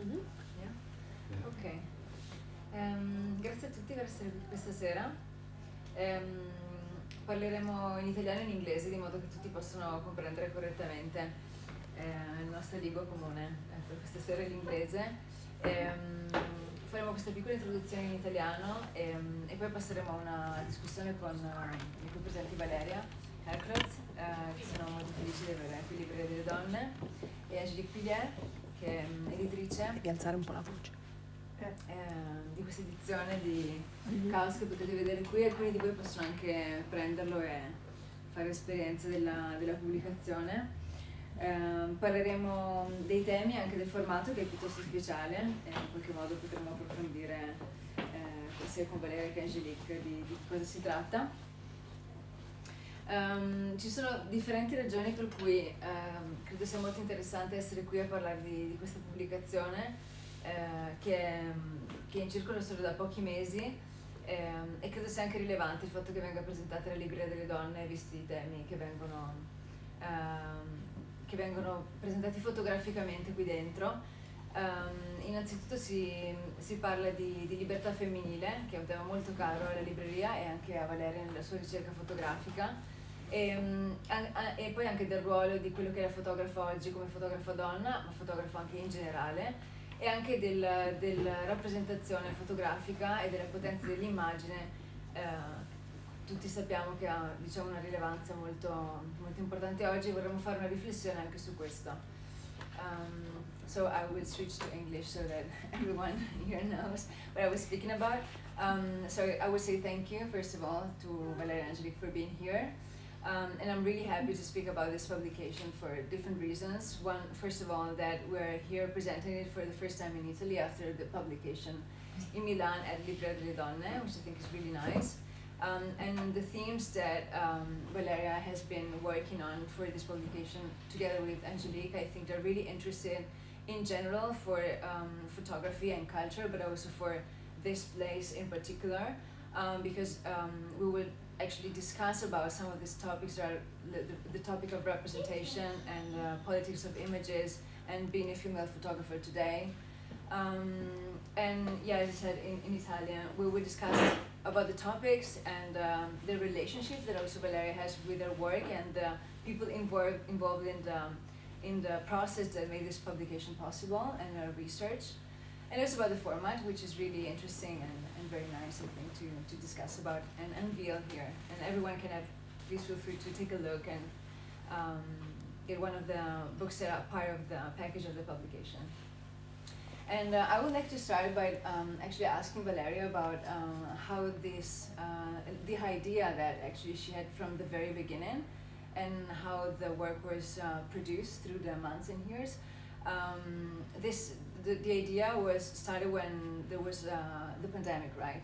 Yeah. Ok. Grazie a tutti per essere qui questa sera. Parleremo in italiano e in inglese di modo che tutti possano comprendere correttamente la nostra lingua comune. Per questa sera è l'inglese. Faremo questa piccola introduzione in italiano e poi passeremo a una discussione con i qui presenti Valeria Herklotz, che sono molto felice di avere qui Libreria delle donne, e Angèlique Piliere, che è editrice. Devi alzare un po' la voce. Di questa edizione di Caos che potete vedere qui. Alcuni di voi possono anche prenderlo e fare esperienza della pubblicazione. Parleremo dei temi e anche del formato, che è piuttosto speciale, e in qualche modo potremo approfondire sia con Valeria che Angèlique di cosa si tratta. Ci sono differenti ragioni per cui credo sia molto interessante essere qui a parlare di questa pubblicazione, che è in circolo solo da pochi mesi, e credo sia anche rilevante il fatto che venga presentata la Libreria delle donne, visti i temi che vengono presentati fotograficamente qui dentro. Innanzitutto si parla di libertà femminile, che è un tema molto caro alla Libreria e anche a Valeria nella sua ricerca fotografica, e poi anche del ruolo di quello che è la fotografa oggi come fotografa donna, ma fotografa anche in generale, e anche della rappresentazione fotografica e della potenza dell'immagine. Tutti sappiamo che ha, diciamo, una rilevanza molto, molto importante oggi, e vorremmo fare una riflessione anche su questo. So I will switch to English so that everyone here knows what I was speaking about. So I would say thank you, first of all, to Valeria and Angèlique for being here. And I'm really happy to speak about this publication for different reasons. One, first of all, that we're here presenting it for the first time in Italy after the publication in Milan at Libreria delle Donne, which I think is really nice. And the themes that Valeria has been working on for this publication together with Angèlique, I think they're really interested in general for photography and culture, but also for this place in particular, because we will actually discuss about some of these topics that are the topic of representation and politics of images and being a female photographer today. And yeah, as I said in Italian, we will discuss about the topics and the relationships that also Valeria has with her work and the people involved in the process that made this publication possible, and her research. And also about the format, which is really interesting and very nice, I think, to discuss about and unveil here. And everyone can please feel free to take a look and get one of the books that are part of the package of the publication. And I would like to start by actually asking Valeria about how the idea that actually she had from the very beginning, and how the work was produced through the months and years. The idea was started when there was the pandemic, right?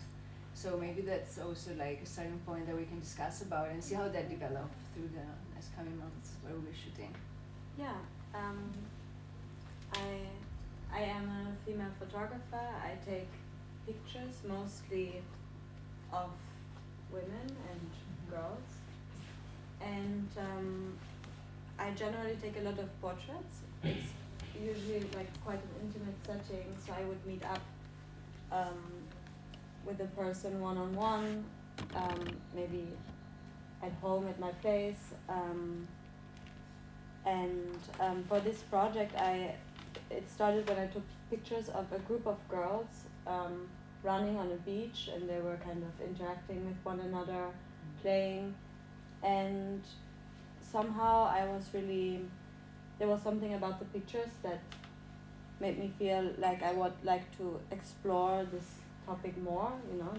So maybe that's also like a starting point that we can discuss about and see how that developed through the next coming months where we're shooting. Yeah, I am a female photographer. I take pictures mostly of women and girls, and I generally take a lot of portraits. It's usually like quite an intimate setting, so I would meet up with a person one-on-one, maybe at home at my place, and for this project it started when I took pictures of a group of girls running on a beach, and they were kind of interacting with one another, playing, and somehow there was something about the pictures that made me feel like I would like to explore this topic more, you know.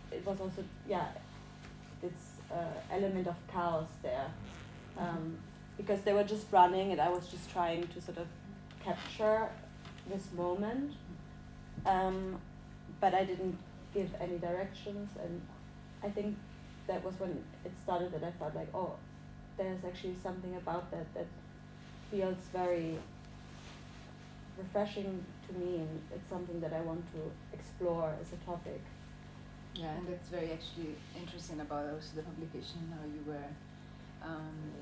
It was also, this element of chaos there, because they were just running and I was just trying to sort of capture this moment, but I didn't give any directions, and I think that was when it started that I felt like, oh, there's actually something about that feels very refreshing to me, and it's something that I want to explore as a topic. Yeah, and that's very actually interesting about also the publication, how you were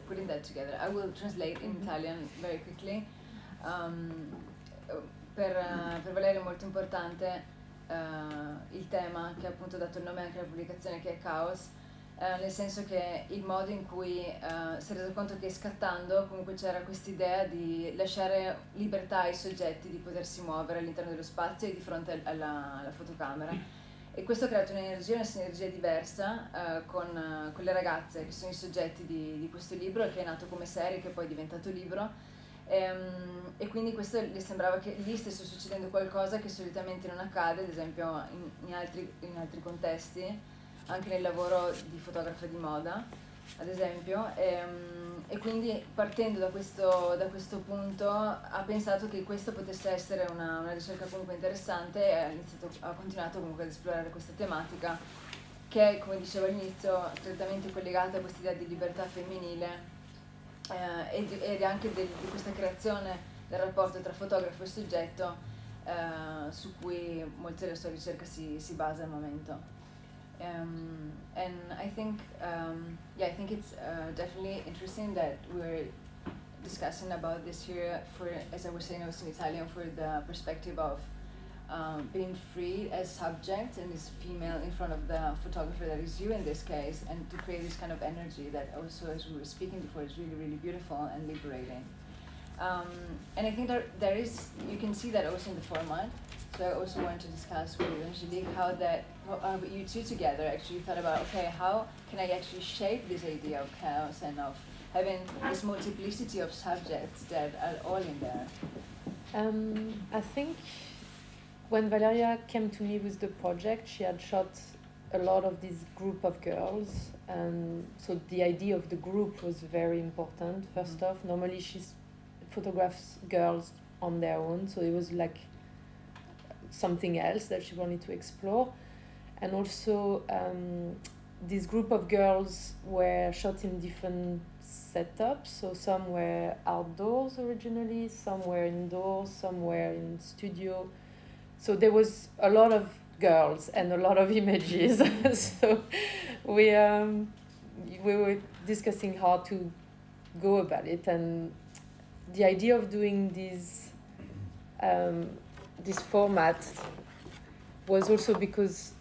putting that together. I will translate in Italian very quickly. per Valeria è molto importante il tema che ha appunto dato il nome anche alla pubblicazione, che è Caos, nel senso che il modo in cui si è reso conto che scattando comunque c'era quest'idea di lasciare libertà ai soggetti di potersi muovere all'interno dello spazio e di fronte alla fotocamera. E questo ha creato una sinergia diversa con le ragazze che sono i soggetti di questo libro, che è nato come serie, che poi è diventato libro. E quindi questo le sembrava che lì stesse succedendo qualcosa che solitamente non accade, ad esempio in altri contesti, anche nel lavoro di fotografa di moda, ad esempio, e quindi partendo da questo punto ha pensato che questo potesse essere una ricerca comunque interessante e ha continuato comunque ad esplorare questa tematica che è, come dicevo all'inizio, strettamente collegata a questa idea di libertà femminile ed anche di questa creazione del rapporto tra fotografo e soggetto su cui molta della sua ricerca si basa al momento. And I think it's definitely interesting that we're discussing about this here for, as I was saying, also in Italian, for the perspective of being free as subject and as female in front of the photographer that is you in this case, and to create this kind of energy that also, as we were speaking before, is really, really beautiful and liberating. And I think there is, you can see that also in the format. So I also wanted to discuss with Angèlique how you two together actually thought about, okay, how can I actually shape this idea of chaos and of having this multiplicity of subjects that are all in there? I think when Valeria came to me with the project, she had shot a lot of this group of girls, and so the idea of the group was very important. First off, normally she photographs girls on their own, so it was like something else that she wanted to explore. And also this group of girls were shot in different setups, so some were outdoors originally, some were indoors, some were in studio. So there was a lot of girls and a lot of images. So we were discussing how to go about it, and the idea of doing this format was also because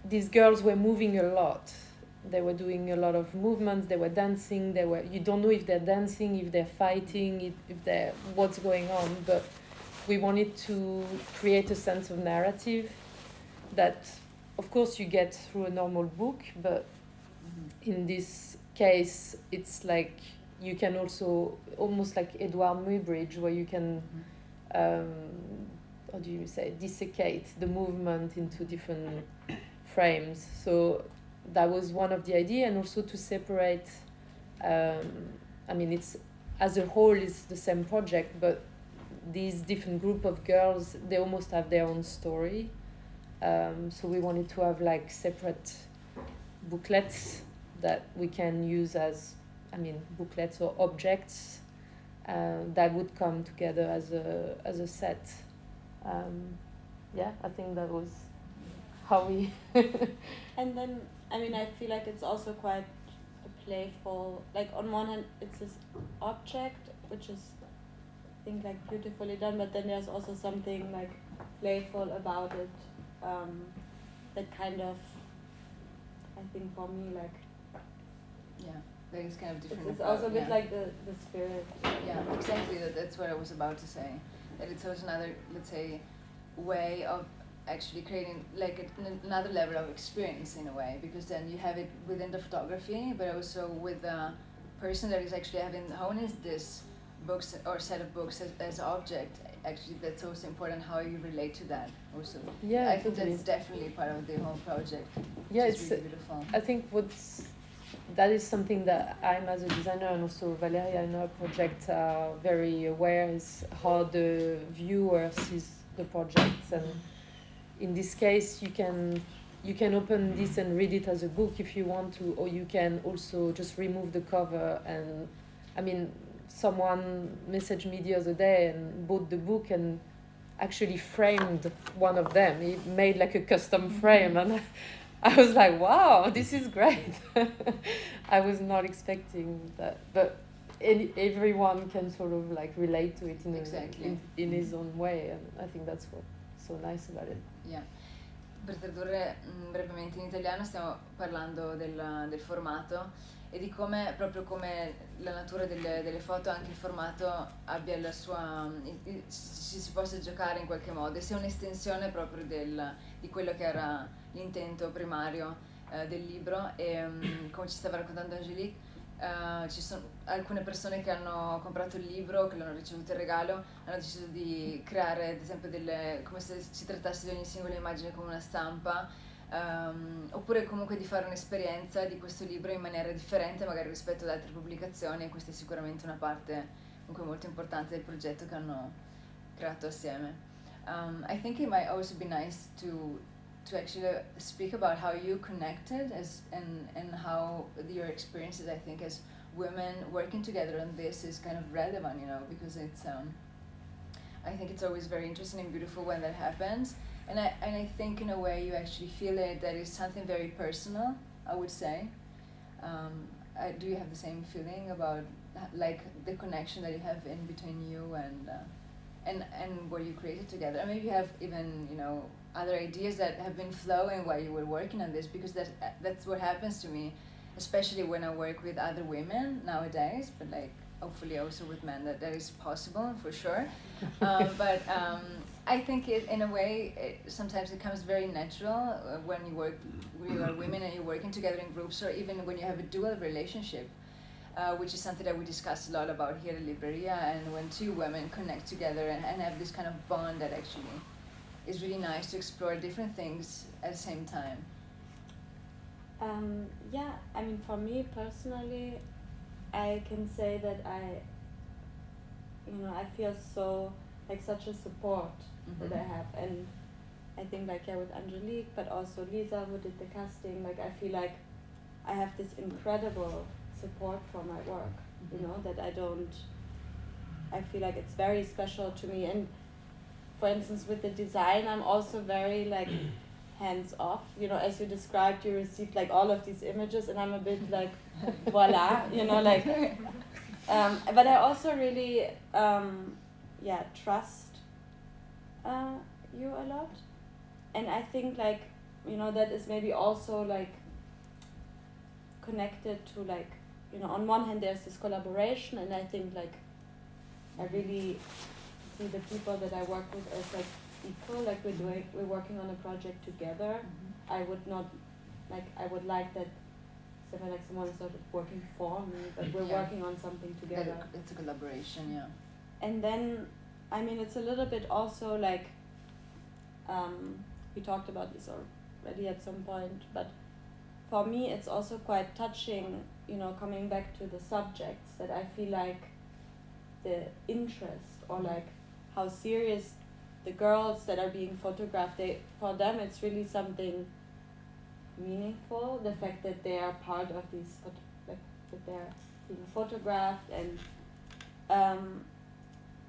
these girls were moving a lot. They were doing a lot of movements, they were dancing, you don't know if they're dancing, if they're fighting, if they're what's going on, but we wanted to create a sense of narrative that of course you get through a normal book, but in this case it's like you can also, almost like Edouard Muybridge, where you can how do you say, dissecate the movement into different frames. So that was one of the ideas, and also to separate, I mean, it's as a whole is the same project, but these different group of girls, they almost have their own story. So we wanted to have like separate booklets that we can use as, I mean, booklets or objects that would come together as a set. Yeah, I think that was how we. And then, I mean, I feel like it's also quite a playful, like on one hand it's this object which is, I think, like beautifully done, but then there's also something like playful about it, that kind of, I think for me, like, yeah, that is kind of different. It's also a bit like the spirit. Yeah, exactly. That's what I was about to say. That it's also another, let's say, way of actually creating like another level of experience in a way, because then you have it within the photography, but also with the person that is actually having honed this books or set of books as object. Actually, that's also important how you relate to that also. Yeah, I think that's definitely part of the whole project. Yeah, it's really beautiful. I think that is something that I'm, as a designer, and also Valeria in our project, are very aware, is how the viewer sees the project. And in this case, you can open this and read it as a book if you want to, or you can also just remove the cover. And I mean, someone messaged me the other day and bought the book and actually framed one of them. He made like a custom frame, and I was like, wow, this is great. I was not expecting that, but everyone can sort of like relate to it Exactly. in his own way, and I think that's what's so nice about it. Yeah. Per tradurre brevemente in italiano stiamo parlando del formato e di come, proprio come la natura delle foto, anche il formato abbia la sua, ci si possa giocare in qualche modo, e sia un'estensione proprio di quello che era l'intento primario del libro. E come ci stava raccontando Angèlique, ci sono alcune persone che hanno comprato il libro, che l'hanno ricevuto in regalo, hanno deciso di creare ad esempio come se si trattasse di ogni singola immagine come una stampa, oppure comunque di fare un'esperienza di questo libro in maniera differente magari rispetto ad altre pubblicazioni, e questa è sicuramente una parte comunque molto importante del progetto che hanno creato assieme. I think it might also be nice to actually speak about how you connected and how your experiences, I think, as women working together on this is kind of relevant, because it's I think it's always very interesting and beautiful when that happens, and I think in a way you actually feel that it's something very personal, I would say. Do you have the same feeling about like the connection that you have in between you and what you created together? And maybe you have even other ideas that have been flowing while you were working on this, because that's what happens to me, especially when I work with other women nowadays, but like hopefully also with men that is possible for sure. But I think in a way sometimes it comes very natural when you are women and you're working together in groups, or even when you have a dual relationship, which is something that we discuss a lot about here at Libreria, and when two women connect together and have this kind of bond that actually is really nice to explore different things at the same time. Yeah, I mean, for me personally, I can say that I feel so like such a support that I have, and I think like with Angèlique, but also Lisa who did the casting, like I feel like I have this incredible support for my work, that I feel like it's very special to me. And for instance, with the design, I'm also very like hands off. As you described, you received like all of these images, and I'm a bit like, voila, like. But I also really, trust you a lot, and I think like that is maybe also like connected to like on one hand there's this collaboration, and I think like I really see the people that I work with as like equal, like we're working on a project together. I would like that someone is sort of working for me, but we're working on something together. It's a collaboration, yeah. And then I mean it's a little bit also like we talked about this already at some point, but for me it's also quite touching, coming back to the subjects, that I feel like the interest or like how serious the girls that are being photographed, for them it's really something meaningful, the fact that they are part of these, like that they're being photographed,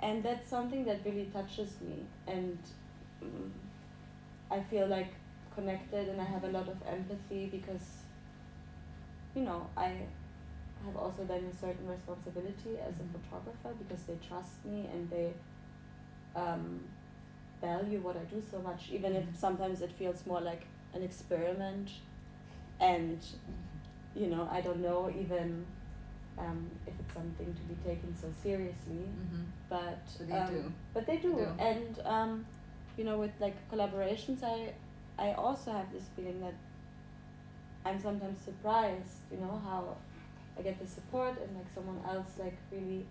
and that's something that really touches me, and I feel like connected, and I have a lot of empathy, because I have also then a certain responsibility as a photographer, because they trust me and they value what I do so much, even if sometimes it feels more like an experiment, and I don't know even if it's something to be taken so seriously, but they do. And with like collaborations, I also have this feeling that I'm sometimes surprised, how I get the support, and like someone else like really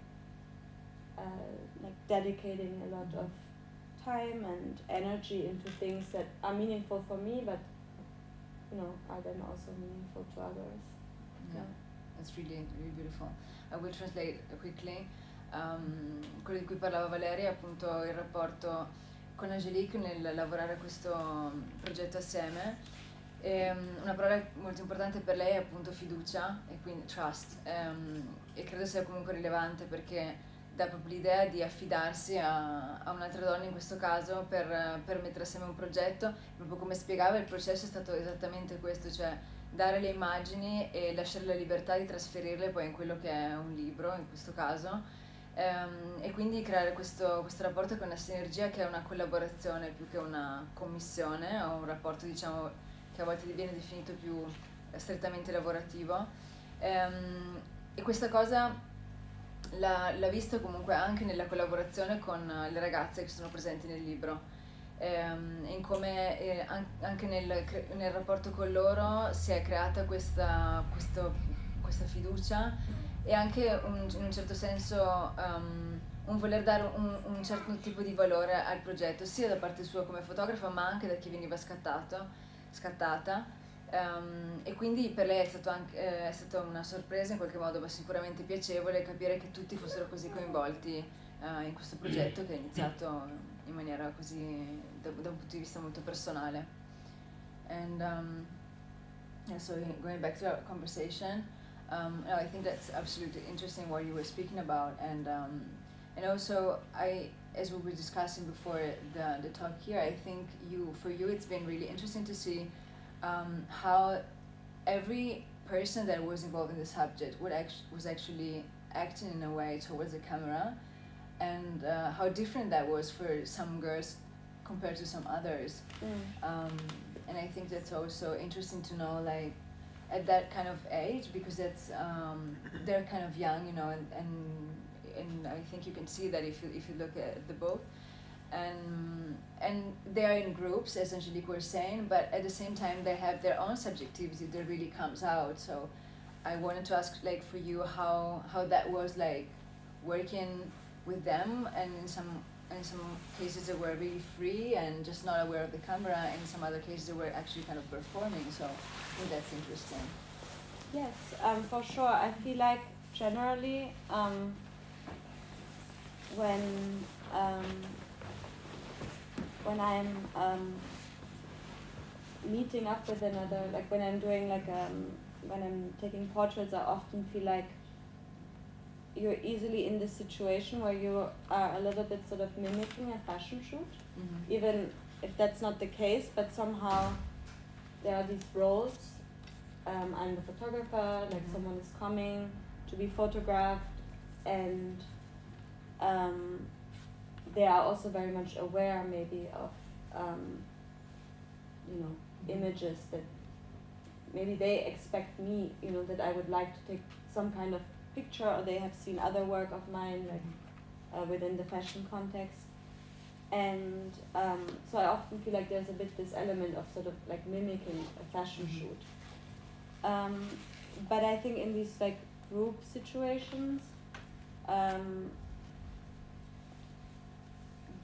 like dedicating a lot of time and energy into things that are meaningful for me, but are then also meaningful to others. Yeah, that's really, really beautiful. I will translate quickly. Quello di cui parlava Valeria è appunto il rapporto con Angèlique nel lavorare a questo progetto assieme. Una parola molto importante per lei è appunto fiducia, e quindi trust, e credo sia comunque rilevante, perché dà proprio l'idea di affidarsi a un'altra donna in questo caso per mettere assieme un progetto. Proprio come spiegava, il processo è stato esattamente questo, cioè dare le immagini e lasciare la libertà di trasferirle poi in quello che è un libro, in questo caso, e quindi creare questo rapporto che è una sinergia, che è una collaborazione più che una commissione o un rapporto, diciamo, che a volte viene definito più strettamente lavorativo. E questa cosa l'ha visto comunque anche nella collaborazione con le ragazze che sono presenti nel libro, in come anche nel rapporto con loro si è creata questa fiducia e anche in un certo senso un voler dare un certo tipo di valore al progetto, sia da parte sua come fotografa ma anche da chi veniva scattata. E quindi per lei è stata una sorpresa in qualche modo, ma sicuramente piacevole capire che tutti fossero così coinvolti in questo progetto che è iniziato in maniera così da un punto di vista molto personale. And yeah, so going back to our conversation, no, I think that's absolutely interesting what you were speaking about, and also as we were discussing before the talk here, I think for you it's been really interesting to see how every person that was involved in the subject was actually acting in a way towards the camera, and how different that was for some girls compared to some others. And I think that's also interesting to know, like, at that kind of age, because that's they're kind of young, you know, and I think you can see that if you look at the both. And they are in groups, as Angèlique was saying, but at the same time they have their own subjectivity that really comes out. So I wanted to ask, like, for you, how that was like working with them, and in some cases they were really free and just not aware of the camera, and in some other cases they were actually kind of performing. So I think that's interesting. Yes, for sure. I feel like generally when I'm meeting up with another, like when I'm doing when I'm taking portraits, I often feel like you're easily in this situation where you are a little bit sort of mimicking a fashion shoot, even if that's not the case, but somehow there are these roles. I'm the photographer, like someone is coming to be photographed, and they are also very much aware maybe of images that maybe they expect me, that I would like to take some kind of picture, or they have seen other work of mine, like within the fashion context. And so I often feel like there's a bit this element of sort of like mimicking a fashion shoot. But I think in these like group situations,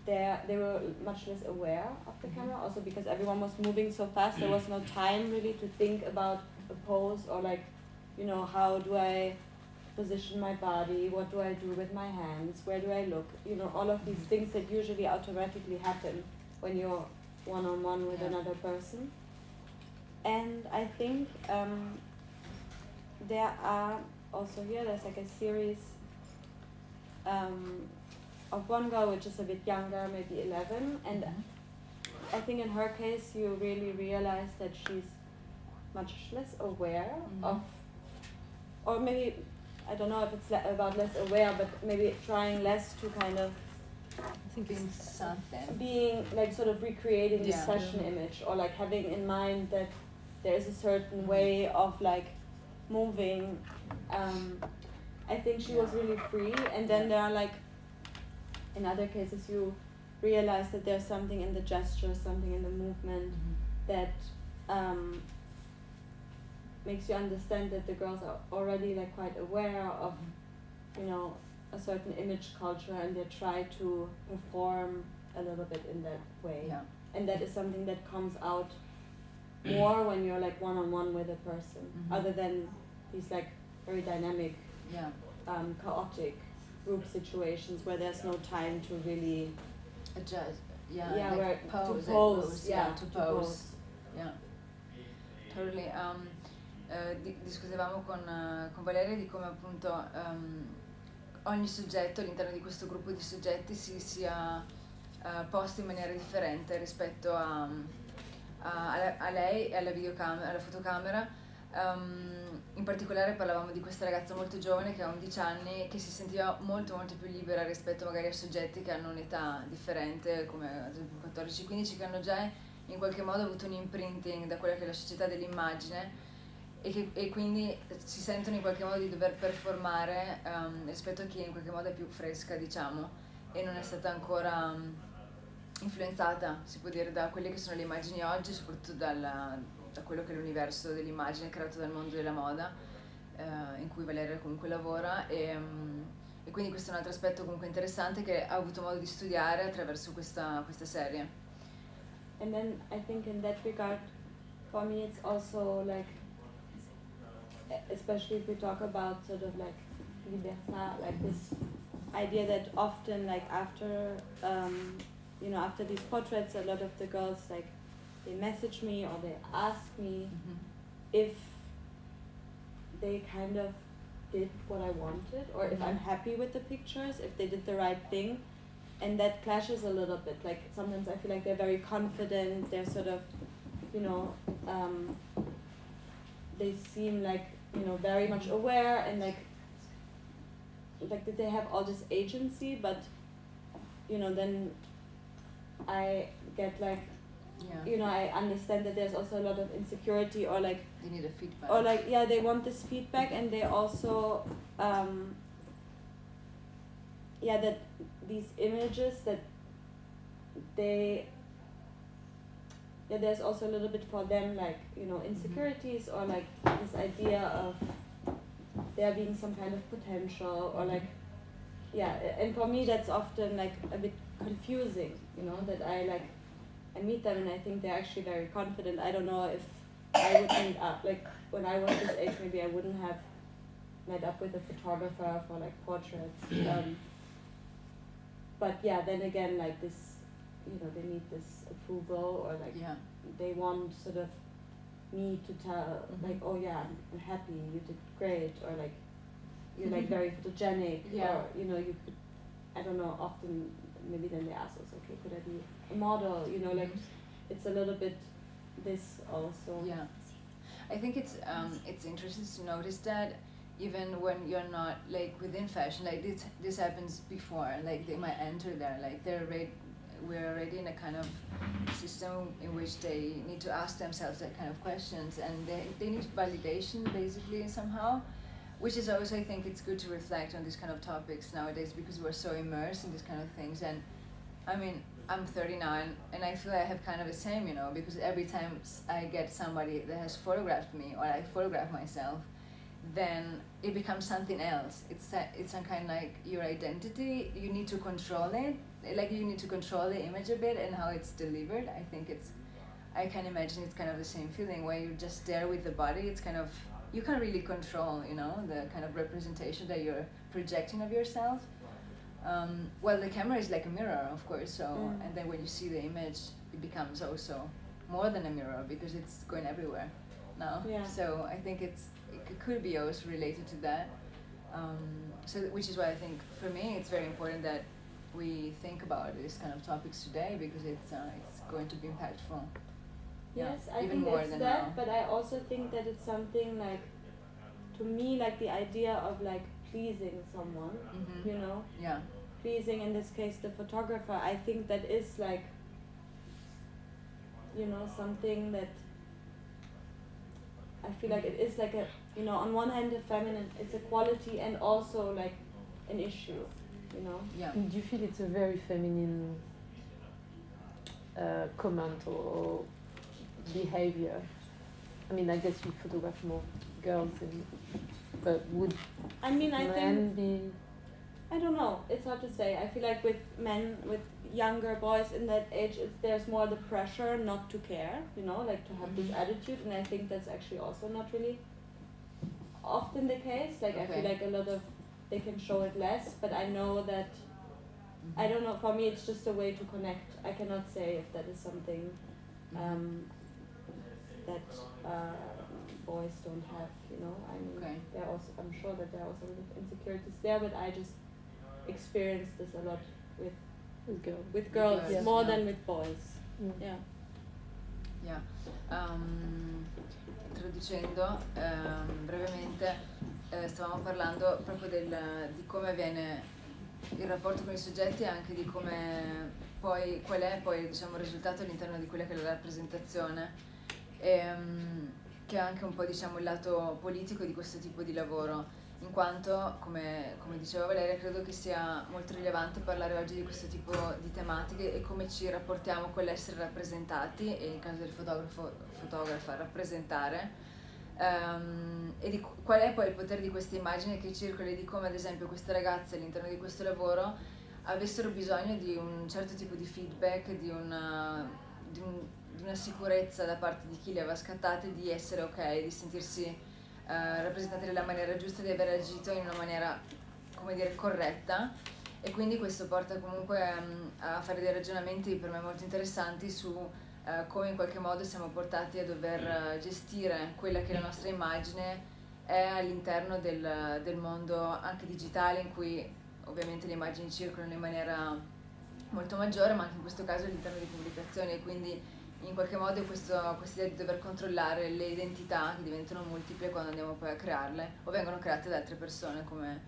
they were much less aware of the camera, also because everyone was moving so fast. There was no time really to think about a pose, or like, how do I position my body, what do I do with my hands, where do I look, all of these things that usually automatically happen when you're one-on-one with another person. And I think there are also there's like a series of one girl which is a bit younger, maybe 11, and I think in her case you really realize that she's much less aware of, or maybe, I don't know if it's about less aware, but maybe trying less to kind of being like sort of recreating this fashion image, or like having in mind that there is a certain way of like moving. I think she was really free, and then there are like, in other cases you realize that there's something in the gesture, something in the movement that makes you understand that the girls are already like quite aware of, a certain image culture, and they try to perform a little bit in that way. Yeah. And that is something that comes out more when you're like one-on-one with a person, other than these like very dynamic, chaotic group situations where there's no time to really adjust. Where pose. To pose. Yeah. Totally. Discutevamo con Valeria di come appunto ogni soggetto all'interno di questo gruppo di soggetti si sia posto in maniera differente rispetto a lei e alla fotocamera, In particolare parlavamo di questa ragazza molto giovane che ha 11 anni, che si sentiva molto molto più libera rispetto magari a soggetti che hanno un'età differente, come ad esempio 14-15, che hanno già in qualche modo avuto un imprinting da quella che è la società dell'immagine e quindi si sentono in qualche modo di dover performare rispetto a chi in qualche modo è più fresca, diciamo, e non è stata ancora influenzata, si può dire, da quelle che sono le immagini oggi, soprattutto da quello che è l'universo dell'immagine creato dal mondo della moda, in cui Valeria comunque lavora, e quindi questo è un altro aspetto comunque interessante che ha avuto modo di studiare attraverso questa serie. And then I think in that regard, for me it's also like, especially if we talk about sort of like libertà, like this idea that often like after after these portraits, a lot of the girls like they message me or they ask me if they kind of did what I wanted, or if I'm happy with the pictures, if they did the right thing, and that clashes a little bit. Like sometimes I feel like they're very confident, they're sort of, they seem like, very much aware, and like that they have all this agency, but then I get like, I understand that there's also a lot of insecurity, or like they need a feedback, or like they want this feedback, and they also that these images that there's also a little bit for them like insecurities, or like this idea of there being some kind of potential, or like and for me that's often like a bit confusing, that I meet them and I think they're actually very confident. I don't know if I would meet up, like when I was this age, maybe I wouldn't have met up with a photographer for like portraits. But then again, like this, they need this approval, or like they want sort of me to tell, like, oh yeah, I'm happy, you did great, or like you're like very photogenic, or you could, I don't know, often maybe then they ask us, okay, could I be a model, like it's a little bit this also. Yeah, I think it's interesting to notice that even when you're not like within fashion, like this happens before, like they might enter there, like we're already in a kind of system in which they need to ask themselves that kind of questions, and they need validation basically somehow, which is always, I think it's good to reflect on these kind of topics nowadays, because we're so immersed in these kind of things. And I mean, I'm 39 and I feel I have kind of the same, because every time I get somebody that has photographed me, or I photograph myself, then it becomes something else. It's some kind of like your identity. You need to control it. Like you need to control the image a bit and how it's delivered. I think I can imagine it's kind of the same feeling where you're just there with the body. It's kind of, you can't really control, the kind of representation that you're projecting of yourself. Well, the camera is like a mirror, of course. So, and then when you see the image, it becomes also more than a mirror, because it's going everywhere now. Yeah. So I think it could be also related to that. So which is why I think for me it's very important that we think about these kind of topics today, because it's going to be impactful. Yes, I even think more it's than that, now. But I also think that it's something like, to me, like the idea of like pleasing someone, Yeah. Pleasing, in this case, the photographer. I think that is like, something that I feel like it is like a, on one hand a feminine, it's a quality, and also like an issue, Yeah. Do you feel it's a very feminine comment or behavior? I mean, I guess you photograph more girls, but would men think, be? I don't know, it's hard to say. I feel like with men, with younger boys in that age, there's more the pressure not to care, like to have this attitude, and I think that's actually also not really often the case. Like I feel like a lot of, they can show it less, but I know that, I don't know, for me it's just a way to connect. I cannot say if that is something that boys don't have, there are also, I'm sure that there are also a lot of insecurities there, but I just experience this a lot with girls, yes. more than with boys. Yeah. Yeah. Traducendo brevemente, stavamo parlando proprio di come avviene il rapporto con i soggetti e anche di come poi, qual è poi diciamo, il risultato all'interno di quella che è la rappresentazione, che è anche un po' diciamo, il lato politico di questo tipo di lavoro. In quanto, come diceva Valeria, credo che sia molto rilevante parlare oggi di questo tipo di tematiche e come ci rapportiamo con l'essere rappresentati, e in caso del fotografa rappresentare, e di qual è poi il potere di queste immagini che circolano, e di come ad esempio queste ragazze all'interno di questo lavoro avessero bisogno di un certo tipo di feedback, di una sicurezza da parte di chi le aveva scattate, di essere ok, di sentirsi rappresentate nella maniera giusta, di aver agito in una maniera, come dire, corretta. E quindi questo porta comunque a fare dei ragionamenti per me molto interessanti su come in qualche modo siamo portati a dover gestire quella che è la nostra immagine è all'interno del mondo anche digitale, in cui ovviamente le immagini circolano in maniera molto maggiore, ma anche in questo caso all'interno di pubblicazioni, e quindi in qualche modo questa idea di dover controllare le identità che diventano multiple quando andiamo poi a crearle o vengono create da altre persone, come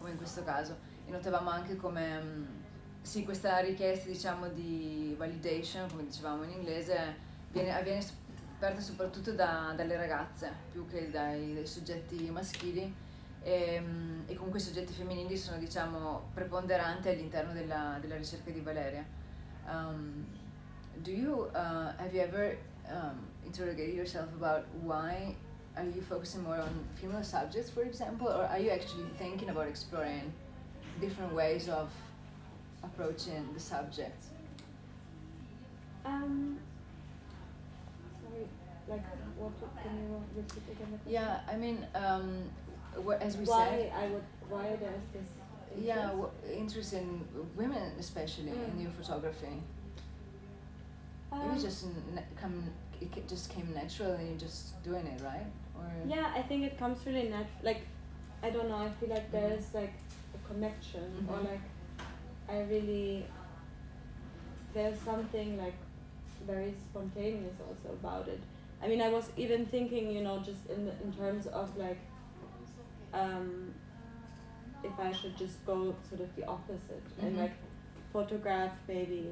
in questo caso. E notavamo anche come sì, questa richiesta diciamo di validation, come dicevamo in inglese, avviene aperta soprattutto dalle ragazze più che dai soggetti maschili, e comunque i soggetti femminili sono diciamo preponderanti all'interno della ricerca di Valeria. Have you ever interrogated yourself about why are you focusing more on female subjects, for example, or are you actually thinking about exploring different ways of approaching the subject? Sorry, like what? Can you repeat again the question? Yeah, I mean, as we why said, why there's this interest? yeah, interest in women, especially in your photography. It just came natural, and you're just doing it, right? Or yeah, I think it comes really natural. Like, I don't know. I feel like there's like a connection, or like there's something like very spontaneous also about it. I mean, I was even thinking, just in terms of like, if I should just go sort of the opposite and like photograph maybe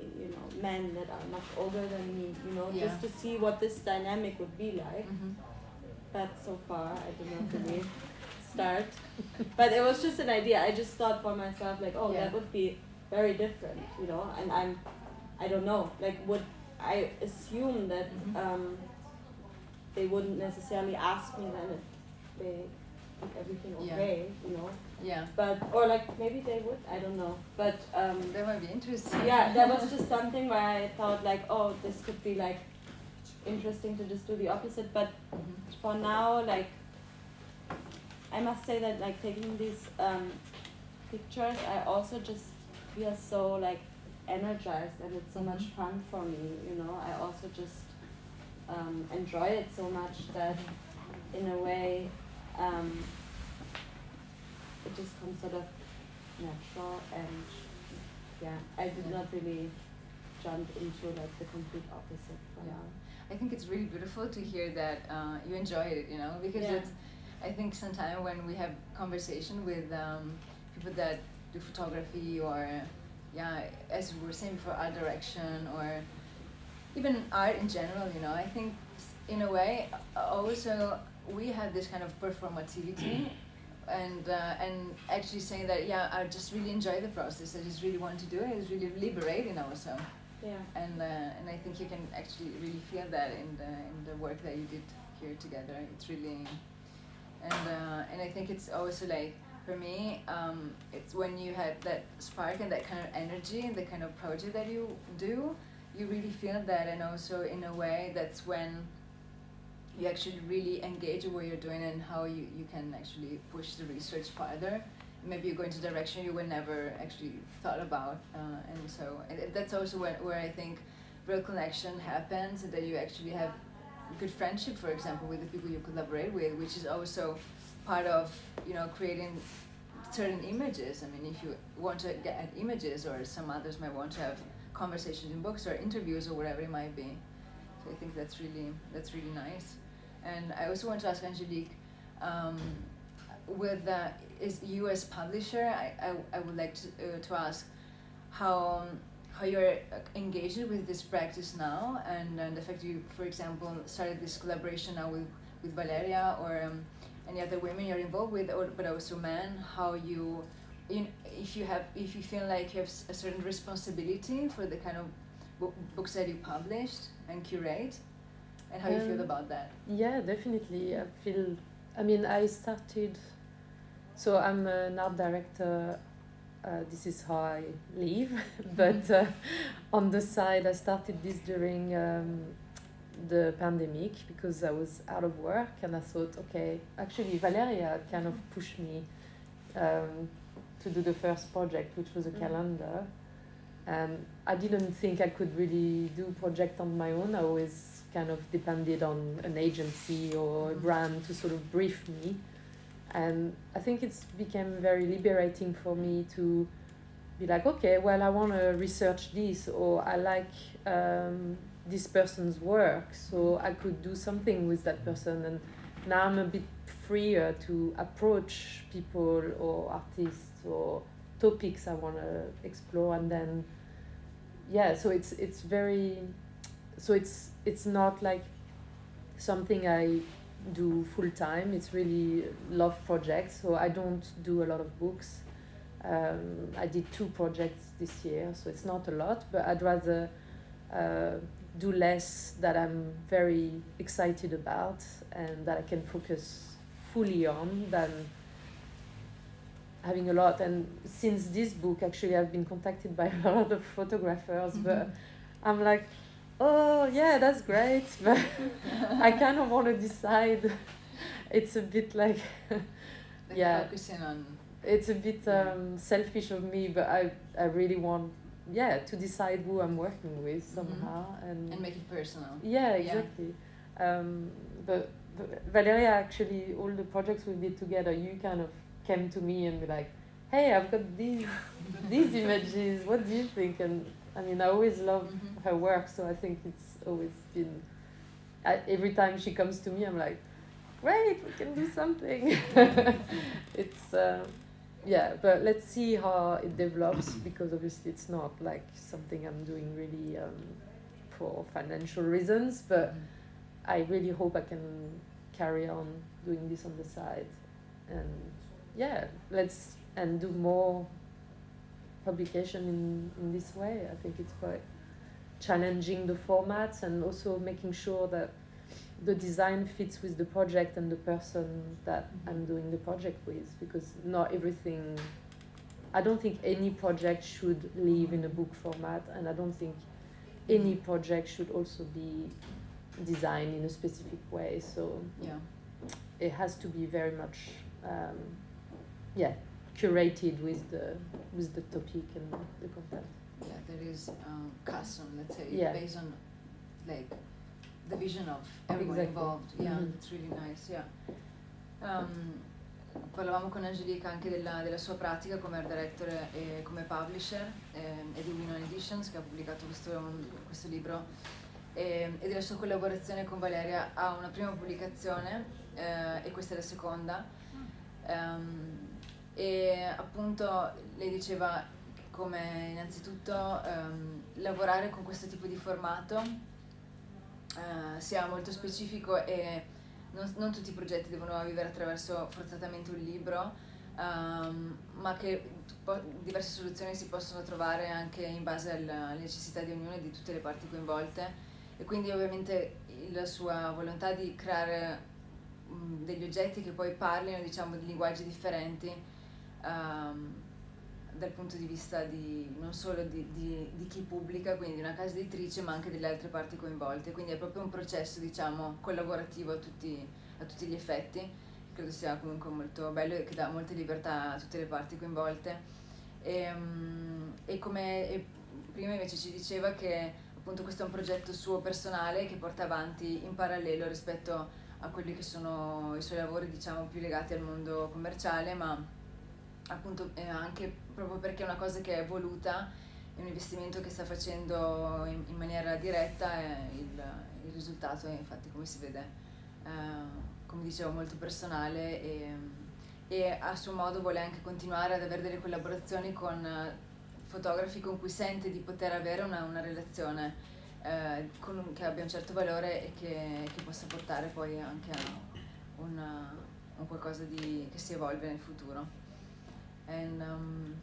men that are much older than me, just to see what this dynamic would be like. But so far I did not really start. But it was just an idea. I just thought for myself like, that would be very different, and I don't know, like would I assume that they wouldn't necessarily ask me then if they did everything okay, yeah. But or like maybe they would, I don't know. But that might be interesting. yeah, that was just something where I thought like, this could be like interesting to just do the opposite. But for now, like I must say that like taking these pictures, I also just feel so like energized, and it's so much fun for me, I also just enjoy it so much that in a way it just comes sort of natural, and I did not really jump into like the complete opposite for now. I think it's really beautiful to hear that you enjoy it, because it's, I think sometimes when we have conversation with people that do photography, or as we were saying before, art direction, or even art in general, I think in a way also we have this kind of performativity and actually saying that I just really enjoy the process, I just really want to do it, it's really liberating also. And I think you can actually really feel that in the work that you did here together. It's really, and I think it's also like, for me, it's when you have that spark and that kind of energy, the kind of project that you do, you really feel that, and also in a way that's when you actually really engage with what you're doing and how you can actually push the research farther. Maybe you go into a direction you would never actually thought about, and so that's also where I think real connection happens, and that you actually have good friendship, for example, with the people you collaborate with, which is also part of creating certain images. I mean, if you want to get images, or some others might want to have conversations in books or interviews or whatever it might be. So So I think that's really nice. And I also want to ask Angèlique, with is you as publisher, I would like to ask how you're engaged with this practice now, and the fact you, for example, started this collaboration now with Valeria or any other women you're involved with, but also men. How you if you feel like you have a certain responsibility for the kind of books that you published and curate, and how you feel about that. Yeah, definitely. I started, so I'm an art director. This is how I live, but on the side I started this during the pandemic because I was out of work, and I thought, okay, actually Valeria kind of pushed me to do the first project, which was a calendar. And I didn't think I could really do a project on my own. I always kind of depended on an agency or a brand to sort of brief me. And I think it's became very liberating for me to be like, okay, well, I want to research this, or I like this person's work, so I could do something with that person. And now I'm a bit freer to approach people or artists or topics I want to explore, and then so it's very, so it's not like something I do full time. It's really love projects, so I don't do a lot of books. I did 2 projects this year, so it's not a lot, but I'd rather do less that I'm very excited about and that I can focus fully on than having a lot. And since this book, actually, I've been contacted by a lot of photographers, but I'm like, oh yeah, that's great, but I kind of want to decide. It's a bit like focusing on. It's a bit selfish of me, but I really want to decide who I'm working with somehow and make it personal. Yeah, exactly. But Valeria, actually, all the projects we did together, you kind of came to me and be like, hey, I've got these images, what do you think? And I mean, I always love her work, so I think it's always been, every time she comes to me, I'm like, great, we can do something. It's, but let's see how it develops, because obviously it's not like something I'm doing really for financial reasons, but I really hope I can carry on doing this on the side. And let's do more publication in this way. I think it's quite challenging the formats, and also making sure that the design fits with the project and the person that I'm doing the project with, because not everything, I don't think any project should live in a book format, and I don't think any project should also be designed in a specific way. So it has to be very much curated with the topic and the content. Yeah, there is custom, let's say, based on like the vision of everyone involved. Yeah, it's really nice. Parlavamo con Angèlique anche della sua pratica come art director e come publisher e di Oui Non Editions, che ha pubblicato questo libro, e della sua collaborazione con Valeria. Ha una prima pubblicazione e questa è la seconda. E appunto lei diceva come innanzitutto lavorare con questo tipo di formato sia molto specifico, e non tutti i progetti devono vivere attraverso forzatamente un libro, ma che diverse soluzioni si possono trovare anche in base alle necessità di ognuno e di tutte le parti coinvolte. E quindi ovviamente la sua volontà di creare degli oggetti che poi parlino, diciamo, di linguaggi differenti dal punto di vista non solo di chi pubblica, quindi di una casa editrice, ma anche delle altre parti coinvolte. Quindi è proprio un processo, diciamo, collaborativo a tutti gli effetti. Credo sia comunque molto bello e che dà molta libertà a tutte le parti coinvolte. E come prima invece ci diceva che appunto questo è un progetto suo personale che porta avanti in parallelo rispetto a quelli che sono i suoi lavori, diciamo, più legati al mondo commerciale, ma appunto anche proprio perché è una cosa che è voluta, è un investimento che sta facendo in maniera diretta il il risultato è infatti, come si vede, come dicevo, molto personale e a suo modo vuole anche continuare ad avere delle collaborazioni con fotografi con cui sente di poter avere una relazione che abbia un certo valore e che possa portare poi anche a un qualcosa che si evolve nel futuro. And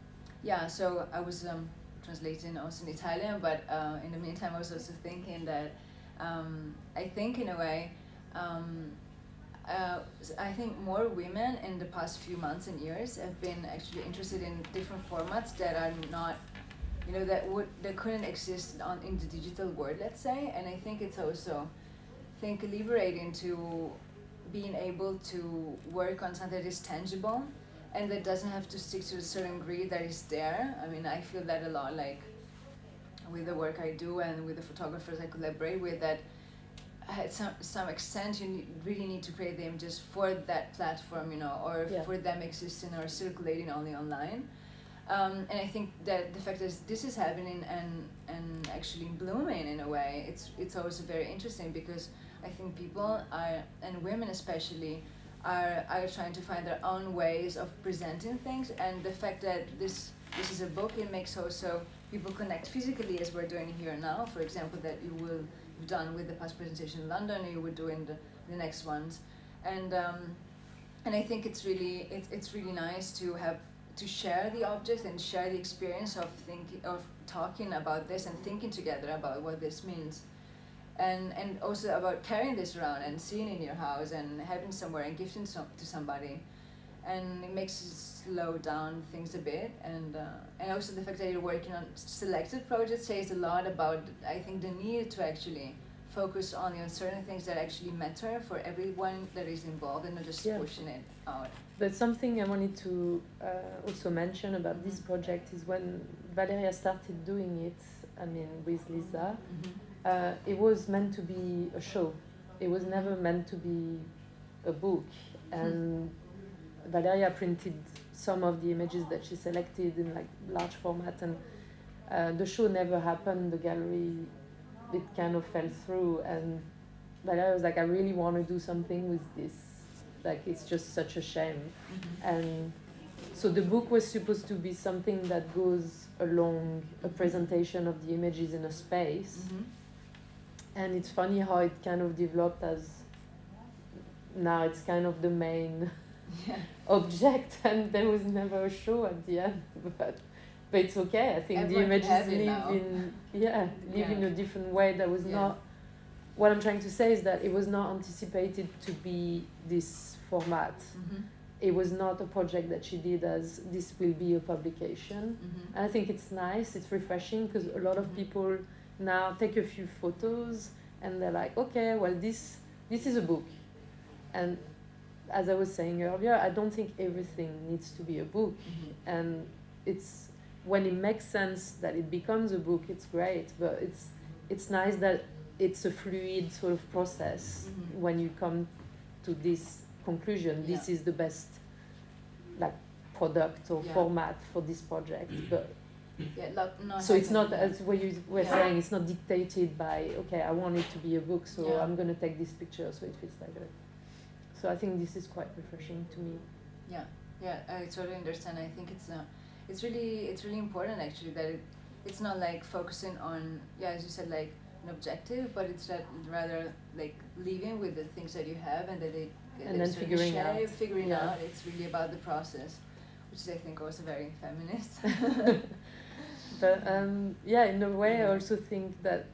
yeah, so I was translating also in Italian, but in the meantime I was also thinking that I think in a way I think more women in the past few months and years have been actually interested in different formats that are not, that couldn't exist in the digital world, let's say. And I think it's also, liberating to being able to work on something that is tangible and that doesn't have to stick to a certain grid that is there. I mean, I feel that a lot, like with the work I do and with the photographers I collaborate with, that at some extent you really need to create the images for that platform, or for them existing or circulating only online. And I think that the fact that this is happening and actually blooming in a way, it's also very interesting, because I think people are, and women especially, are trying to find their own ways of presenting things, and the fact that this is a book, it makes also people connect physically, as we're doing here now, for example, that you've done with the past presentation in London, you will do in the next ones, and I think it's really nice to share the objects and share the experience of talking about this and thinking together about what this means, and also about carrying this around and seeing it in your house and having somewhere and gifting to somebody, and it makes you slow down things a bit, and also the fact that you're working on selected projects says a lot about, I think, the need to actually focus on the certain things that actually matter for everyone that is involved, and not just pushing it out. But something I wanted to also mention about this project is when Valeria started doing it, I mean, with Lisa, it was meant to be a show. It was never meant to be a book. And Valeria printed some of the images that she selected in like large format, and the show never happened. The gallery, it kind of fell through, and Valeria was like, I really want to do something with this. Like, it's just such a shame. And so the book was supposed to be something that goes along a presentation of the images in a space. And it's funny how it kind of developed as now it's kind of the main object, and there was never a show at the end. But it's okay. I think everyone the images live in a different way. That was not what I'm trying to say, is that it was not anticipated to be this format. It was not a project that she did as this will be a publication. And I think it's nice, it's refreshing, because a lot of people now take a few photos and they're like, okay, well, this is a book. And as I was saying earlier, I don't think everything needs to be a book. And it's when it makes sense that it becomes a book, it's great. But it's nice that it's a fluid sort of process when you come to this conclusion. This is the best product or format for this project. But so it's not, as what you were saying, it's not dictated by, okay, I want it to be a book, so I'm going to take this picture so it feels like that. So I think this is quite refreshing to me. Yeah, I totally understand. I think it's really important, actually, that it's not like focusing on, as you said, like an objective, but it's that rather like living with the things that you have, and that and then figuring out. It's really about the process, which is, I think, also very feminist. But in a way, I also think that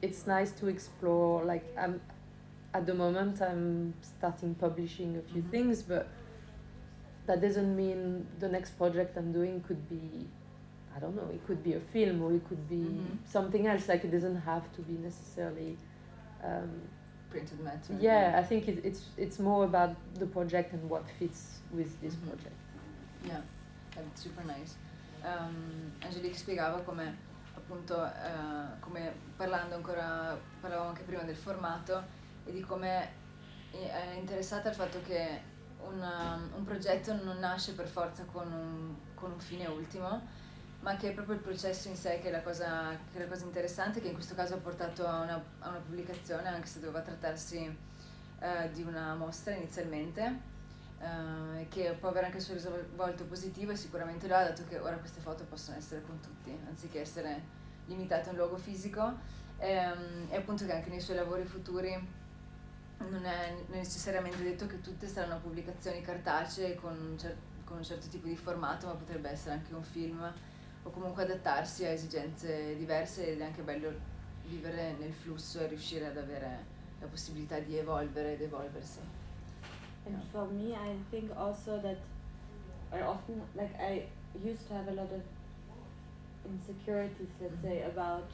it's nice to explore. Like, at the moment, I'm starting publishing a few things, but that doesn't mean the next project I'm doing could be, I don't know, it could be a film, or it could be something else. Like, it doesn't have to be necessarily printed matter. I think it's more about the project and what fits with this project. Yeah, that's super nice. Angèlique spiegava come, appunto, come parlavamo anche prima del formato, e di come è interessata al fatto che un progetto non nasce per forza con un fine ultimo, ma che è proprio il processo in sé che è la cosa interessante, che in questo caso ha portato a una pubblicazione, anche se doveva trattarsi di una mostra inizialmente, che può avere anche il suo risvolto positivo, e sicuramente lo ha, dato che ora queste foto possono essere con tutti, anziché essere limitate a un luogo fisico, e appunto che anche nei suoi lavori futuri non è necessariamente detto che tutte saranno pubblicazioni cartacee con un certo tipo di formato, ma potrebbe essere anche un film, o comunque adattarsi a esigenze diverse, ed è anche bello vivere nel flusso e riuscire ad avere la possibilità di evolvere ed evolversi. And for me, I think also that I often, like, I used to have a lot of insecurities, let's say, about,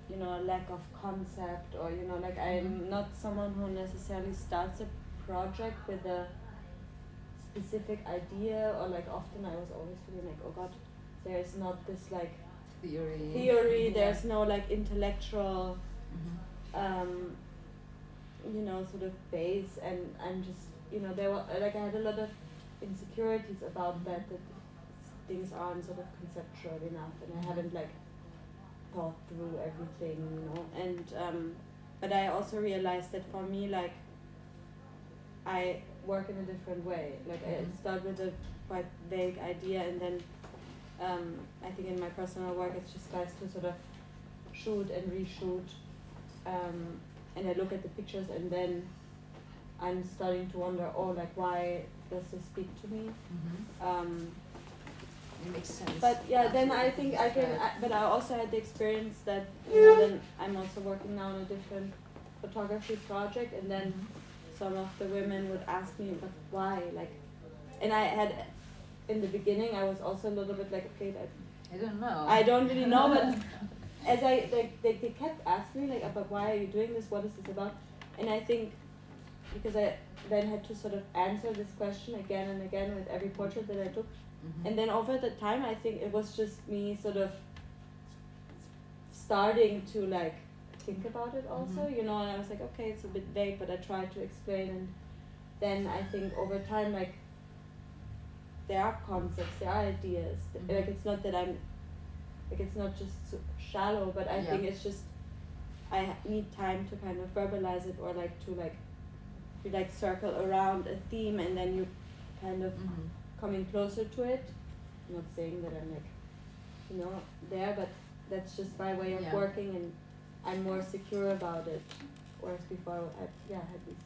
you know, lack of concept, or, you know, like, I'm not someone who necessarily starts a project with a specific idea, or like often I was always feeling like, oh God, there's not this like theory, there's no like intellectual you know, sort of base, and I'm just, you know, there were like, I had a lot of insecurities about that things aren't sort of conceptual enough, and I haven't like thought through everything, you know, and but I also realized that for me, like, I work in a different way. Like, I start with a quite vague idea, and then I think in my personal work it's just nice to sort of shoot and reshoot, and I look at the pictures, and then I'm starting to wonder, oh, like, why does this speak to me? It makes sense. But yeah, then I think I can, but I also had the experience that, you know, then I'm also working now on a different photography project, and then some of the women would ask me, but why? Like, and I had, in the beginning, I was also a little bit like, okay, I don't know. I don't really know, but as they kept asking me, like, but why are you doing this? What is this about? And I think, because I then had to sort of answer this question again and again with every portrait that I took. And then over the time, I think it was just me sort of starting to like think about it also, you know, and I was like, okay, it's a bit vague, but I tried to explain, and then I think over time, like, there are concepts, there are ideas, like, it's not that I'm, like, it's not just so shallow, but I think it's just, I need time to kind of verbalize it, or like to like, you like circle around a theme, and then you kind of coming closer to it. I'm not saying that I'm like, you know, there, but that's just my way of working, and I'm more secure about it. Whereas before, I had this,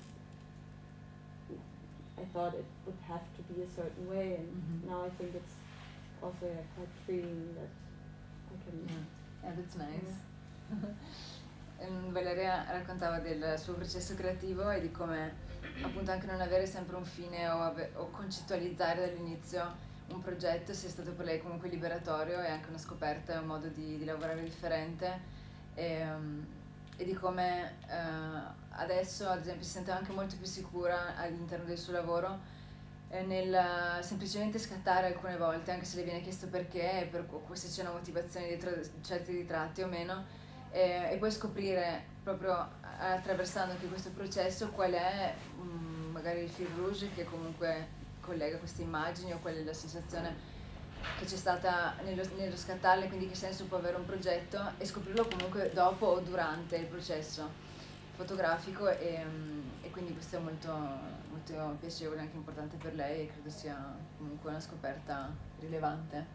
I thought it would have to be a certain way, and now I think it's also quite freeing that I can. Yeah, that's nice. Valeria raccontava del suo processo creativo e di come appunto anche non avere sempre un fine o concettualizzare dall'inizio un progetto sia stato per lei comunque liberatorio, e anche una scoperta, un modo di lavorare differente, e di come adesso ad esempio si sente anche molto più sicura all'interno del suo lavoro nel semplicemente scattare alcune volte, anche se le viene chiesto perché, se c'è una motivazione dietro certi ritratti o meno, e poi scoprire proprio attraversando anche questo processo qual è magari il fil rouge che comunque collega queste immagini, o qual è la sensazione che c'è stata nello scattarle, quindi che senso può avere un progetto, e scoprirlo comunque dopo o durante il processo fotografico, e quindi questo è molto, molto piacevole e anche importante per lei, e credo sia comunque una scoperta rilevante.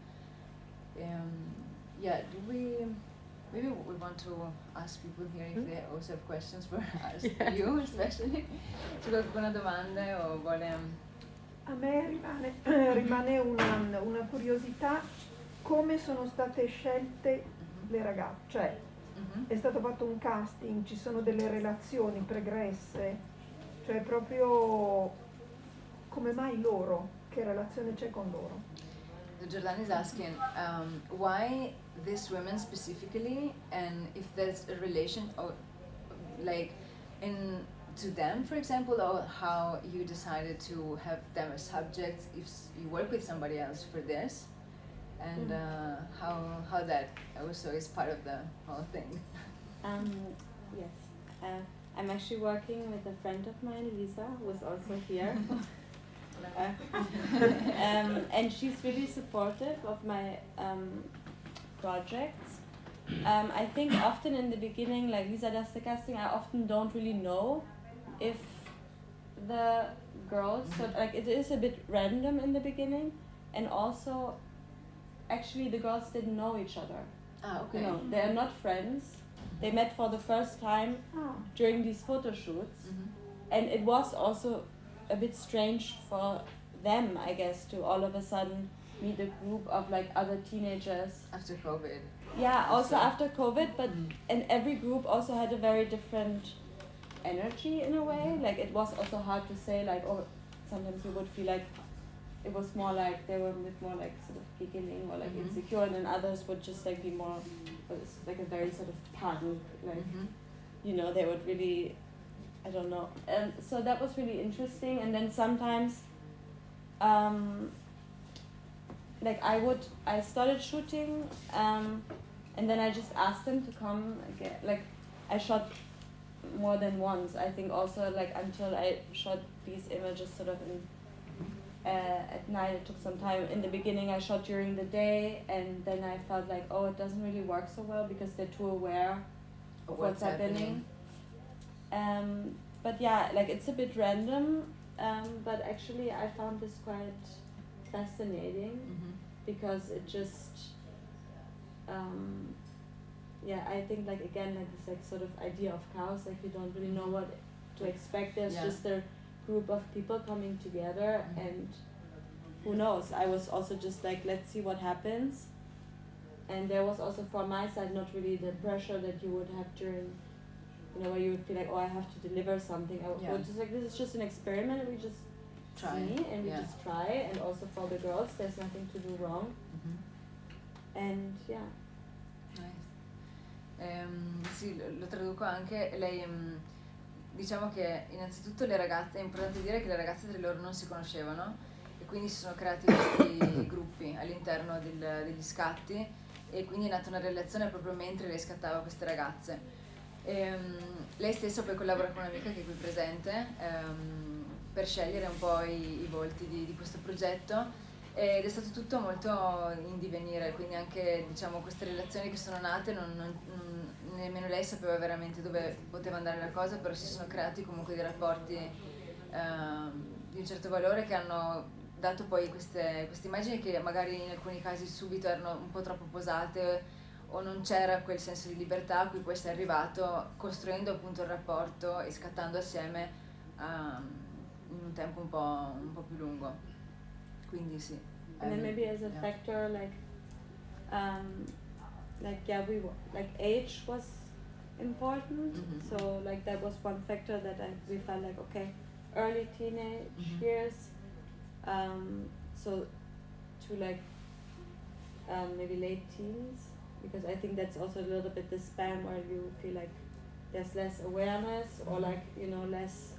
Maybe we want to ask people here if they also have questions for us, you especially. C'è qualcuna domanda o vuole? A me rimane una curiosità, come sono state scelte le ragazze, cioè è stato fatto un casting, ci sono delle relazioni pregresse, cioè proprio come mai loro, che relazione c'è con loro? Giordani is asking why these women specifically, and if there's a relation, or like to them, for example, or how you decided to have them as subjects if you work with somebody else for this, and how that also is part of the whole thing. Yes, I'm actually working with a friend of mine, Lisa, who is also here. And she's really supportive of my projects. I think often in the beginning, like Lisa does the casting, I often don't really know if the girls, so like it is a bit random in the beginning, and also actually the girls didn't know each other. Ah, okay. You know, they are not friends. They met for the first time during these photo shoots, and it was also a bit strange for them, I guess, to all of a sudden meet a group of like other teenagers. After COVID. Yeah, also after COVID, but and every group also had a very different energy in a way. Like it was also hard to say, like, or sometimes you would feel like it was more like they were a bit more like sort of giggling or like insecure, and then others would just like be more, it's like a very sort of punk, like you know, they would really, I don't know. And so that was really interesting. And then sometimes like I started shooting, and then I just asked them to come again. Like I shot more than once, I think, also like until I shot these images sort of in at night. It took some time. In the beginning I shot during the day, and then I felt like, oh, it doesn't really work so well because they're too aware of what's happening. But yeah, like it's a bit random, but actually I found this quite fascinating because it just yeah, I think like again like this like sort of idea of chaos, like you don't really know what to expect. There's just a group of people coming together, and who knows, I was also just like, let's see what happens. And there was also from my side not really the pressure that you would have during, you know, where you would feel like, oh, I have to deliver something. I was just like, this is just an experiment, we just see and we just try. And also for the girls, there's nothing to do wrong. And yeah. Nice. Sì, lo traduco anche. Lei diciamo che innanzitutto le ragazze, è importante dire che le ragazze tra loro non si conoscevano e quindi si sono creati questi gruppi all'interno degli scatti, e quindi è nata una relazione proprio mentre lei scattava queste ragazze. Lei stessa poi collabora con un'amica che è qui presente per scegliere un po' i volti di questo progetto, ed è stato tutto molto in divenire, quindi anche diciamo queste relazioni che sono nate nemmeno lei sapeva veramente dove poteva andare la cosa, però si sono creati comunque dei rapporti di un certo valore che hanno dato poi queste immagini che magari in alcuni casi subito erano un po' troppo posate o non c'era quel senso di libertà a cui poi sei arrivato costruendo appunto il rapporto e scattando assieme in un tempo un po' più lungo. Quindi sì. And then maybe as a factor like yeah, like age was important. So like that was one factor that we felt like, okay, early teenage years, so to like maybe late teens, because I think that's also a little bit the span where you feel like there's less awareness or like, you know, less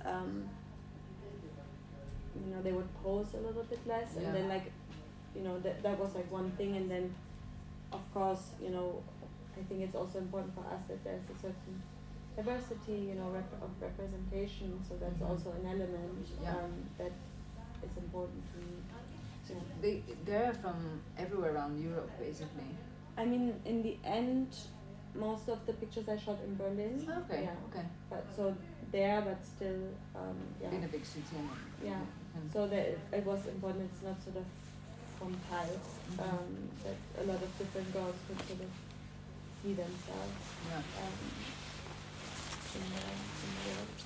you know, they would pose a little bit less, and then like, you know, that was like one thing. And then of course, you know, I think it's also important for us that there's a certain diversity, you know, of representation, so that's also an element that is important to me. So they're from everywhere around Europe basically. I mean, in the end, most of the pictures I shot in Berlin. Okay. Yeah. Okay. But so there, but still, In a big city. Yeah. So that it was important. It's not sort of from types, that a lot of different girls could sort of see themselves. In the work.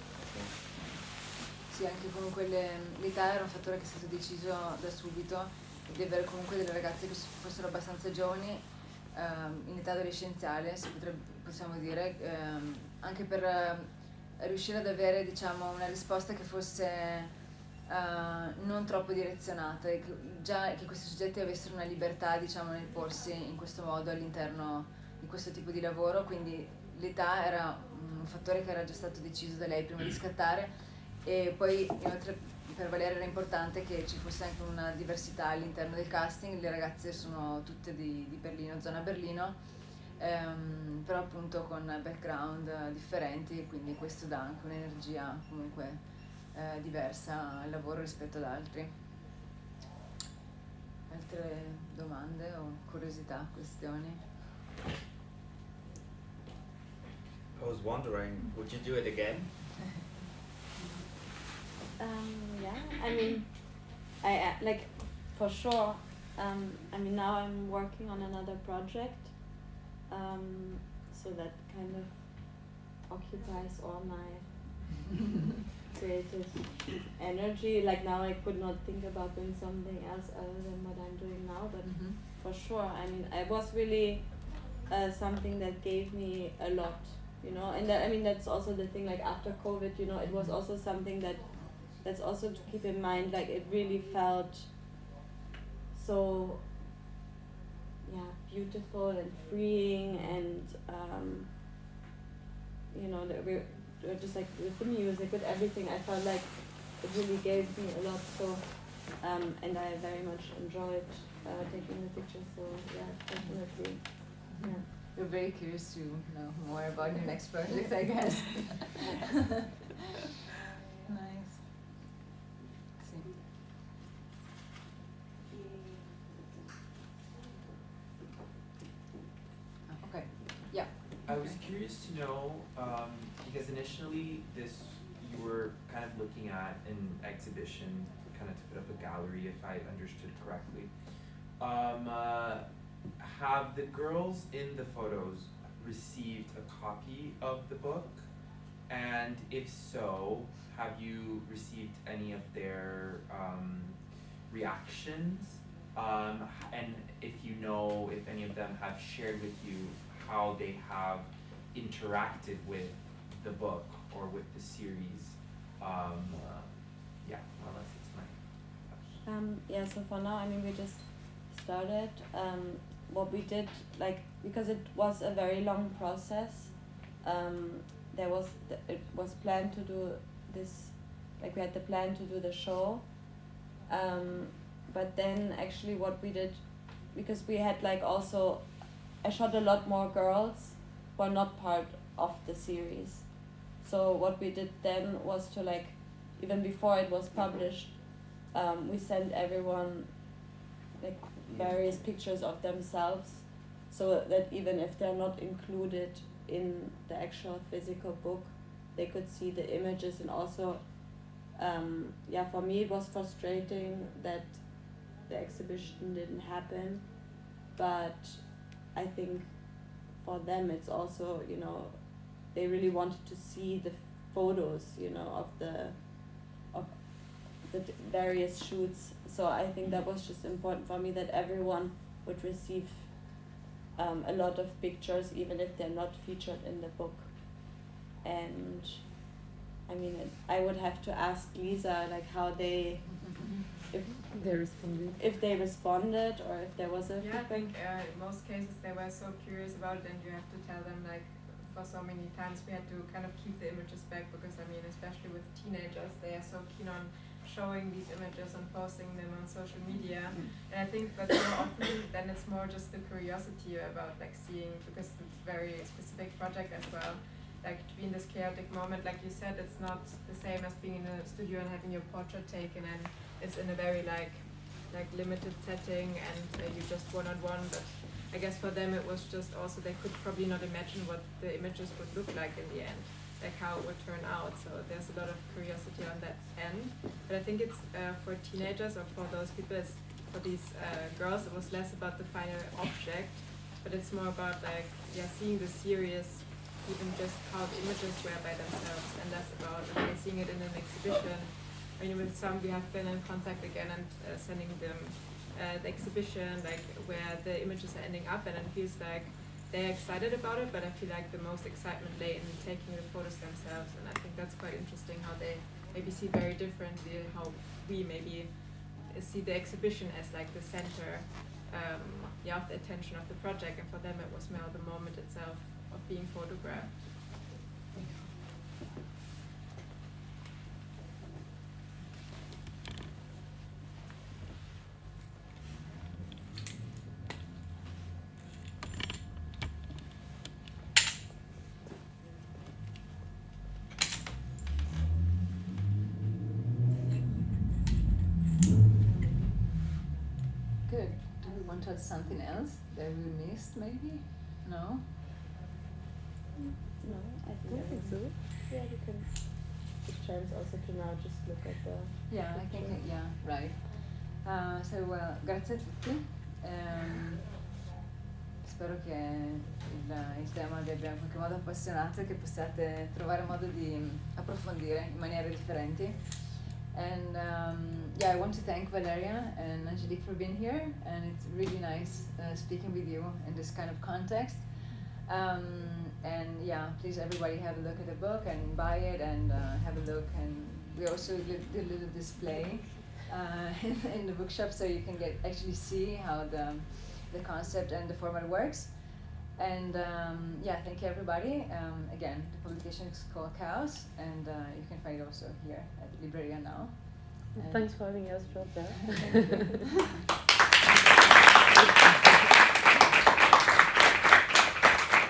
Sì, anche comunque l'età era un fattore che è stato deciso da subito, di avere comunque delle ragazze che fossero abbastanza giovani, in età adolescenziale, possiamo dire, anche per riuscire ad avere, diciamo, una risposta che fosse non troppo direzionata, e che questi soggetti avessero una libertà, diciamo, nel porsi in questo modo all'interno di questo tipo di lavoro. Quindi l'età era un fattore che era già stato deciso da lei prima di scattare, e poi inoltre per Valeria era importante che ci fosse anche una diversità all'interno del casting. Le ragazze sono tutte di Berlino, zona Berlino, però appunto con background differenti, e quindi questo dà anche un'energia comunque diversa al lavoro rispetto ad altri. Altre domande o curiosità, questioni? I was wondering, would you do it again? Yeah, I mean, I like for sure. I mean, now I'm working on another project, so that kind of occupies all my creative energy. Like now, I could not think about doing something else other than what I'm doing now. But for sure, I mean, it was really something that gave me a lot, you know. And that, I mean, that's also the thing. Like after COVID, you know, it was also something that's also to keep in mind. Like it really felt so, yeah, beautiful and freeing, and you know, that we were just like with the music, with everything. I felt like it really gave me a lot. So, and I very much enjoyed taking the pictures. So yeah, definitely, yeah. We're very curious to know more about your next project, I guess. Nice. See. Okay. Yeah. I was curious to know, because initially you were kind of looking at an exhibition, kind of to put up a gallery, if I understood correctly. Have the girls in the photos received a copy of the book? And if so, have you received any of their reactions? And if you know if any of them have shared with you how they have interacted with the book or with the series. Yeah, more or less it's my question. Yeah, so for now, I mean, we just started. What we did, like, because it was a very long process, it was planned to do this, like we had the plan to do the show, but then actually what we did, because we had like also, I shot a lot more girls who are not part of the series. So what we did then was to, like, even before it was published, we sent everyone like various pictures of themselves, so that even if they're not included in the actual physical book, they could see the images. And also, yeah, for me it was frustrating that the exhibition didn't happen, but I think for them it's also, you know, they really wanted to see the photos, you know, of the various shoots. So I think that was just important for me, that everyone would receive a lot of pictures, even if they're not featured in the book. And I mean, I would have to ask Lisa, like, how they, if they responded, or if there was a feedback. I think in most cases they were so curious about it, and you have to tell them, like, for so many times we had to kind of keep the images back, because I mean, especially with teenagers, they are so keen on showing these images and posting them on social media. And I think that more often then it's more just the curiosity about, like, seeing, because it's a very specific project as well, like to be in this chaotic moment. Like you said, it's not the same as being in a studio and having your portrait taken, and it's in a very like limited setting, and you just one-on-one. But I guess for them it was just also, they could probably not imagine what the images would look like in the end, like how it would turn out. So there's a lot of curiosity on that end. But I think it's for teenagers, or for those people, for these girls, it was less about the final object, but it's more about, like, yeah, seeing the series, even just how the images were by themselves, and less about, okay, seeing it in an exhibition. I mean, with some we have been in contact again, and sending them the exhibition, like where the images are ending up, and it feels like they're excited about it, but I feel like the most excitement lay in taking the photos themselves. And I think that's quite interesting, how they maybe see very differently how we maybe see the exhibition as like the center of the attention of the project, and for them it was more the moment itself of being photographed. Good. Do we want to add something else that we missed, maybe? No? No, I think so. Yeah, you can. It chance also to now just look at the. Yeah, I think, yeah, right. Grazie a tutti. Spero che il tema vi abbia in qualche modo appassionato e che possiate trovare modo di approfondire in maniere differenti. And I want to thank Valeria and Angèlique for being here, and it's really nice speaking with you in this kind of context. Please everybody have a look at the book and buy it and have a look. And we also did a little display in the bookshop, so you can actually see how the concept and the format works. And thank you everybody. Again, the publication is called Chaos, and you can find it also here at Libreria now. Thanks for having us, Giorgia. Thank you.